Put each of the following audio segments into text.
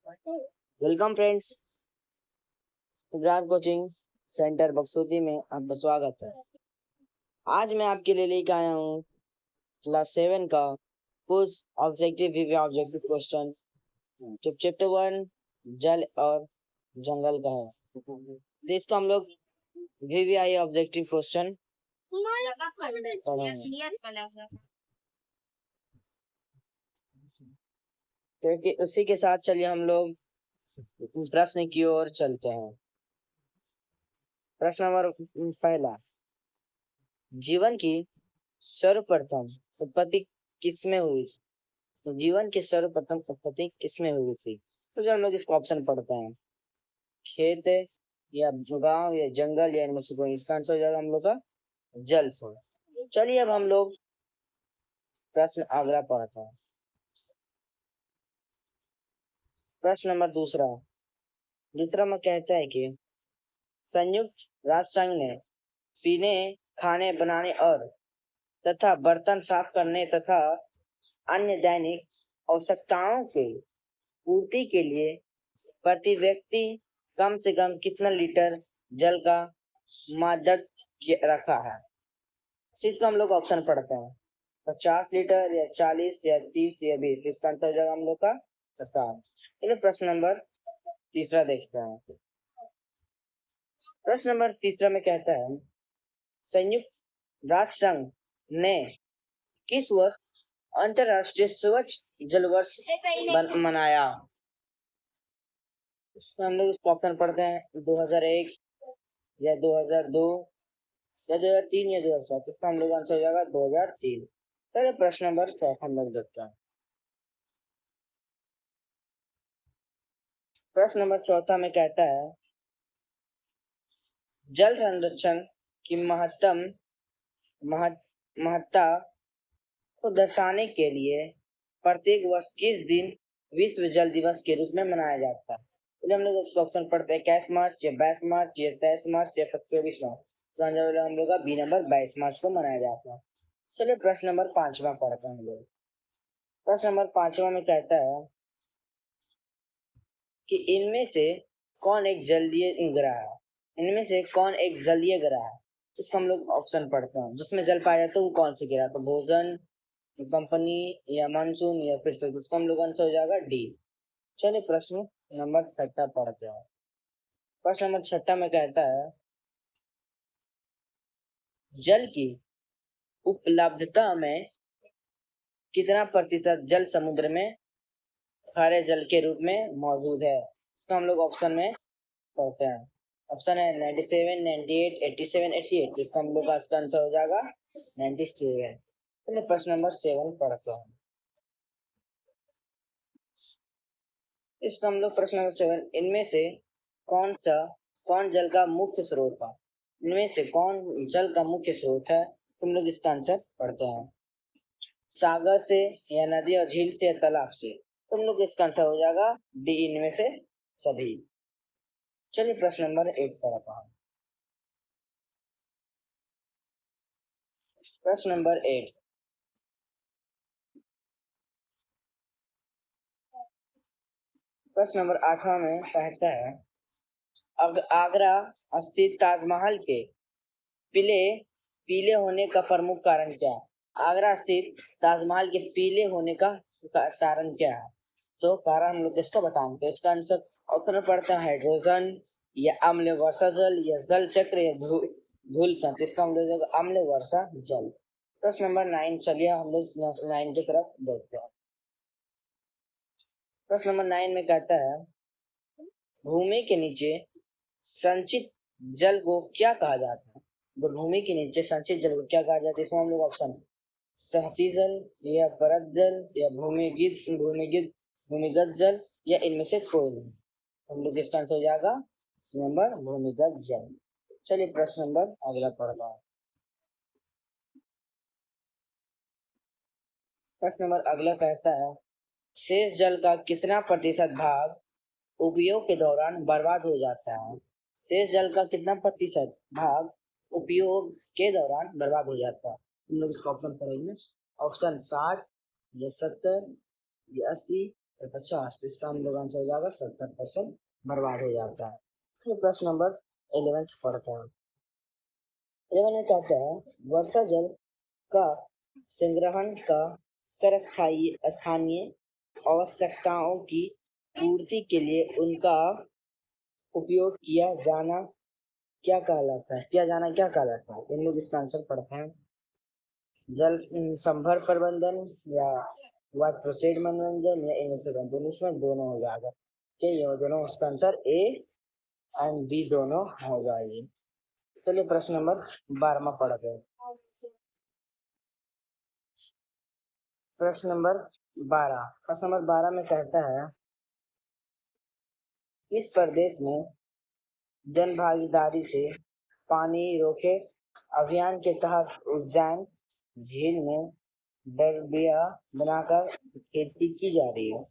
Welcome friends, grand coaching centre Baksoti में आपका स्वागत है। आज मैं आपके लिए लेकर आया हूँ क्लास 7 का कुछ ऑब्जेक्टिव क्वेश्चन जो चैप्टर 1 जल और जंगल का है। तो इसको हम लोग वीवीआई ऑब्जेक्टिव क्वेश्चन तो उसी के साथ चलिए हम लोग प्रश्न की ओर चलते हैं। प्रश्न नंबर पहला, जीवन की सर्वप्रथम उत्पत्ति किसमें हुई? तो जीवन की सर्वप्रथम उत्पत्ति किसमें हुई थी? तो जब हम लोग इसका ऑप्शन पढ़ते हैं, खेत या गांव या जंगल या इनमें से कोई, इसका आंसर हो जाएगा हम लोग का जल से। चलिए अब हम लोग प्रश्न अगला पढ़ते हैं। प्रश्न नंबर दूसरा में कहता है कि संयुक्त राष्ट्र संघ ने पीने, खाने बनाने और तथा बर्तन साफ करने तथा अन्य दैनिक आवश्यकताओं के पूर्ति के लिए प्रति व्यक्ति कम से कम कितना लीटर जल का मानदंड रखा है? इसका हम लोग ऑप्शन पढ़ते हैं, 50 लीटर या 40 या 30 या 20। इसका आंसर हो जाएगा हम लोग का 50। चलिए प्रश्न नंबर तीसरा देखते हैं। प्रश्न नंबर तीसरा में कहता है, संयुक्त राष्ट्र संघ ने किस वर्ष अंतरराष्ट्रीय स्वच्छ जल वर्ष मनाया? हम लोग इसको ऑप्शन पढ़ते हैं, 2001 या 2002 या 2003 या 2007। इसका हम लोग आंसर हो जाएगा 2003। चलिए प्रश्न नंबर 4 हम लोग देखते हैं। प्रश्न नंबर 4 में कहता है, जल संरक्षण की महत्ता को दर्शाने के लिए प्रत्येक वर्ष किस दिन विश्व जल दिवस के रूप में मनाया जाता है? तो हम लोग इसका ऑप्शन पढ़ते हैं, 21 मार्च या 22 मार्च या 23 मार्च या 24 मार्च। तो हम लोग का बी नंबर 22 मार्च को मनाया जाता है। चलिए प्रश्न नंबर 5वां पढ़ते हैं हम लोग। प्रश्न नंबर 5वां में कहता है कि इनमें से कौन एक जलीय ग्रह है? इनमें से कौन एक जलीय ग्रह है? इसको हम लोग ऑप्शन पढ़ते हैं, जिसमें जल पाया जाता है वो कौन सी ग्रह? तो भोजन, कंपनी या मानसून या फिर तो इसका हम लोग आंसर हो जाएगा डी। चलिए प्रश्न नंबर 6 पढ़ते हैं। प्रश्न नंबर 6 में कहता है, जल की उपलब्धता में कितना प्रतिशत जल समुद्र में खारे जल के रूप में मौजूद है? इसका हम लोग ऑप्शन में पढ़ते हैं। ऑप्शन है 97, 98, 87, 88। इसका हम लोग का आंसर हो जाएगा 97। चलिए प्रश्न नंबर 7 पढ़ते हैं। इसका हम लोग प्रश्न नंबर 7, इनमें से कौन जल का मुख्य स्रोत है? इनमें से कौन जल का मुख्य स्रोत है? तुम लोग इसका आंसर पढ़ते हैं, सागर से या नदी और झील से या तालाब से। तुम लोग इसका आंसर हो जाएगा डी, इनमें से सभी। चलिए प्रश्न नंबर 8 पढ़ते हैं। प्रश्न नंबर 8, प्रश्न नंबर 8वां में कहता है, आगरा स्थित ताजमहल के पीले होने का प्रमुख कारण क्या है? आगरा स्थित ताजमहल के पीले होने का कारण क्या है? तो कारण हम लोग इसको बताएंगे। तो इसका आंसर ऑप्शन पढ़ते हैं, हाइड्रोजन या अम्ल वर्षा जल या जल चक्र या धूल कण। इसका हम लोग अम्ल वर्षा जल। प्रश्न नंबर 9, चलिए हम लोग 9 की तरफ देखते हैं। प्रश्न नंबर 9 में कहता है, भूमि के नीचे संचित जल को क्या कहा जाता है? तो भूमि के नीचे संचित जल को क्या कहा जाता है? इसमें हम लोग ऑप्शन, सहती जल या परत जल या भूमिगत जल या इनमें से कोई नहीं। हम लोग इसका आंसर हो जाएगा नंबर भूमिगत जल। चलिए प्रश्न नंबर अगला पढ़ता है। प्रश्न नंबर अगला कहता है, शेष जल का कितना प्रतिशत भाग उपयोग के दौरान बर्बाद हो जाता है? शेष जल का कितना प्रतिशत भाग उपयोग के दौरान बर्बाद हो जाता है? हम लोग इसका ऑप्शन पढ़ेंगे, ऑप्शन 60 या 70 या 80 तो 50, तो इसका हम लोग आंसर हो जाएगा 70% बर्बाद हो जाता है। फिर प्रश्न नंबर 11 पढ़ते हैं। 11 में कहते हैं वर्षा जल का संग्रहण का कर स्थानीय आवश्यकताओं की पूर्ति के लिए उनका उपयोग क्या कहलाता है। इन लोग इसका आंसर पढ़ते हैं। जल संभर प्रबंधन या वाट प्रोसेड मनोरंजन या इनमें से कौन इसमें दोनों हो जाएगा। ये दोनों उसका आंसर ए एंड बी दोनों होगा ये। चलिए प्रश्न नंबर 12 पढ़ते हैं। प्रश्न नंबर 12 में कहता है इस प्रदेश में जन भागीदारी से पानी रोके अभियान के तहत उज्जैन झील में डबरिया बनाकर खेती की जा रही है।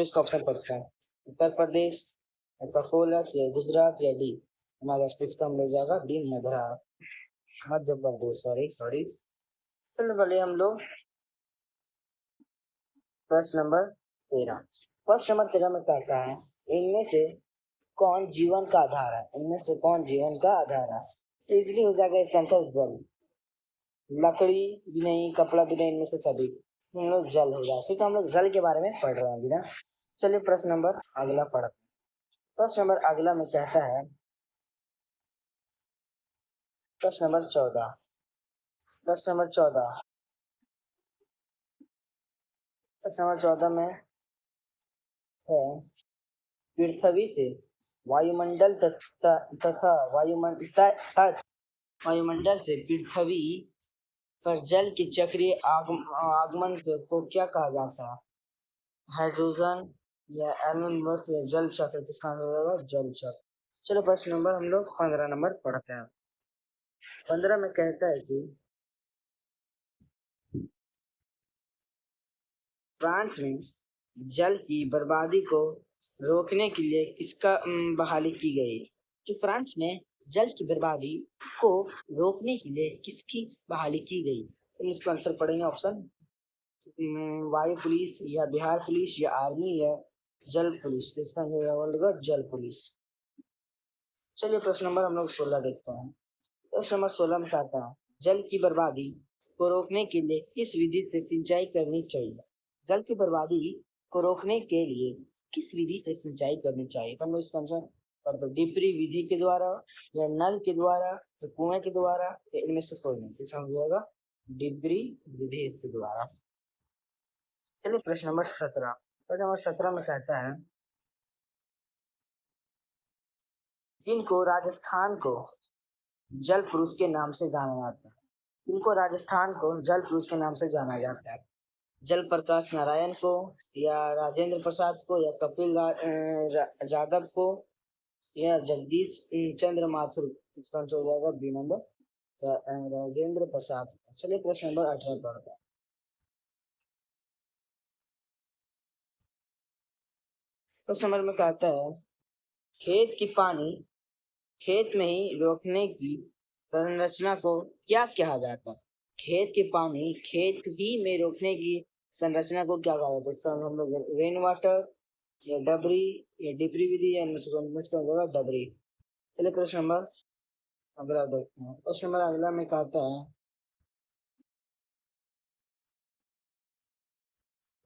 इसका ऑप्शन पड़ता है उत्तर प्रदेश, ककोलत या गुजरात या डी। हमारा इसका मिल जाएगा डी मध्य प्रदेश। सॉरी। चलो पहले हम लोग प्रश्न नंबर 13 में कहता है इनमें से कौन जीवन का आधार है। इजली हो जाएगा इसका आंसर जल। लकड़ी भी नहीं, कपड़ा भी नहीं, इनमें से सभी हम लोग जल हो जाए। तो हम लोग जल के बारे में पढ़ रहे हैं अभी ना। चलिए प्रश्न नंबर अगला पढ़ते हैं। प्रश्न नंबर अगला में कहता है प्रश्न नंबर 14 में है पृथ्वी से वायुमंडल तथा वायुमंडल से पृथ्वी पर जल के चक्रीय आगमन को क्या कहा जाता है। हाइड्रोजन या एनोनिमस या जल चक्र। जिसका होगा जल चक्र। चलो प्रश्न नंबर हम लोग 15 नंबर पढ़ते हैं। 15 में कहता है कि फ्रांस में जल की बर्बादी को रोकने के लिए किसका बहाली की गई। कि फ्रांस में जल की बर्बादी को रोकने के लिए किसकी बहाली की गई। तो इसका आंसर पढ़ेंगे ऑप्शन वायु पुलिस या बिहार पुलिस या आर्मी या जल पुलिस। इसका होगा जल पुलिस। चलिए प्रश्न नंबर हम लोग 16 देखते हैं। प्रश्न नंबर 16 में कहता है जल की बर्बादी को रोकने के लिए किस विधि से सिंचाई करनी चाहिए। जल की बर्बादी को रोकने के लिए किस विधि से सिंचाई करनी चाहिए। तो हम लोग इसका आंसर पढ़ते डिपरी विधि के द्वारा या नल के द्वारा या कुएं के द्वारा या इनमें से कोई नहीं। समझिएगा डिपरी विधि के द्वारा। चलिए प्रश्न नंबर 17 में कहता है इनको राजस्थान को जल पुरुष के नाम से जाना जाता है। इनको राजस्थान को जल पुरुष के नाम से जाना जाता है। जल प्रकाश नारायण को या राजेंद्र प्रसाद को या कपिल यादव को या जगदीश चंद्र माथुर। इसका आंसर हो जाएगा बी नंबर राजेंद्र प्रसाद। चलिए प्रश्न नंबर 18 पढ़ते हैं। प्रश्न नंबर में कहता है खेत में ही रोकने की संरचना को क्या कहा जाता है। खेत ही में रोकने की संरचना को क्या कहा जाता है। हम लोग रेन वाटर या डबरी या डिबरी विधि या डबरी। चलिए प्रश्न नंबर अगला देखते हैं। प्रश्न नंबर अगला में कहता है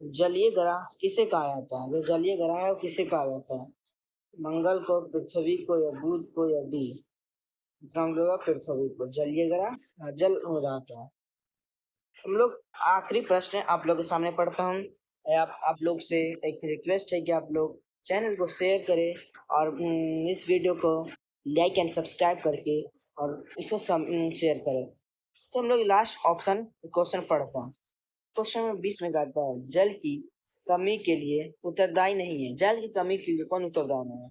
जलीय ग्रह किसे कहा जाता है। जो जलीय ग्रह है वो किसे कहा जाता है। मंगल को, पृथ्वी को या बुध को या डी। हम लोग पृथ्वी को जलीय ग्रह जल हो जाता है। हम लोग आखिरी प्रश्न आप लोग के सामने पढ़ता हूँ। आप लोग से एक रिक्वेस्ट है कि आप लोग चैनल को शेयर करें और इस वीडियो को लाइक एंड सब्सक्राइब करके और इसको शेयर करें। तो हम लोग लास्ट ऑप्शन क्वेश्चन पढ़ते हैं। क्वेश्चन नंबर 20 में कहता है जल की कमी के लिए उत्तरदायी नहीं है। जल की कमी के लिए कौन उत्तरदायी नहीं है।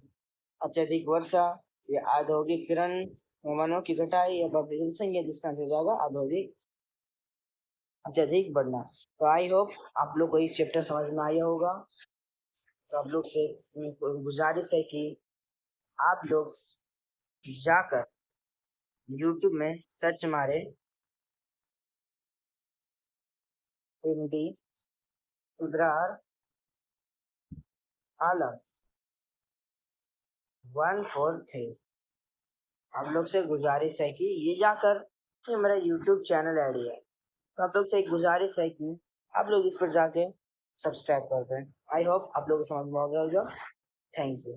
अत्यधिक वर्षा या औद्योगिकरण, वनों की कटाई या पॉपुलेशन, जिसका आंसर जाएगा औद्योगिक अत्यधिक बढ़ना। तो आई होप आप लोग को इस चैप्टर समझ में आया होगा। तो आप लोग से गुजारिश है कि आप लोग जाकर YouTube में सर्च मारे हिंदी इब्रार आलम 143। आप लोग से गुजारिश है कि ये जाकर ये मेरा यूट्यूब चैनल आईडी है, तो आप लोग से एक गुजारिश है कि आप लोग इस पर जाके सब्सक्राइब कर दें। आई होप आप लोगों को समझ में आ गया होगा। Thank you.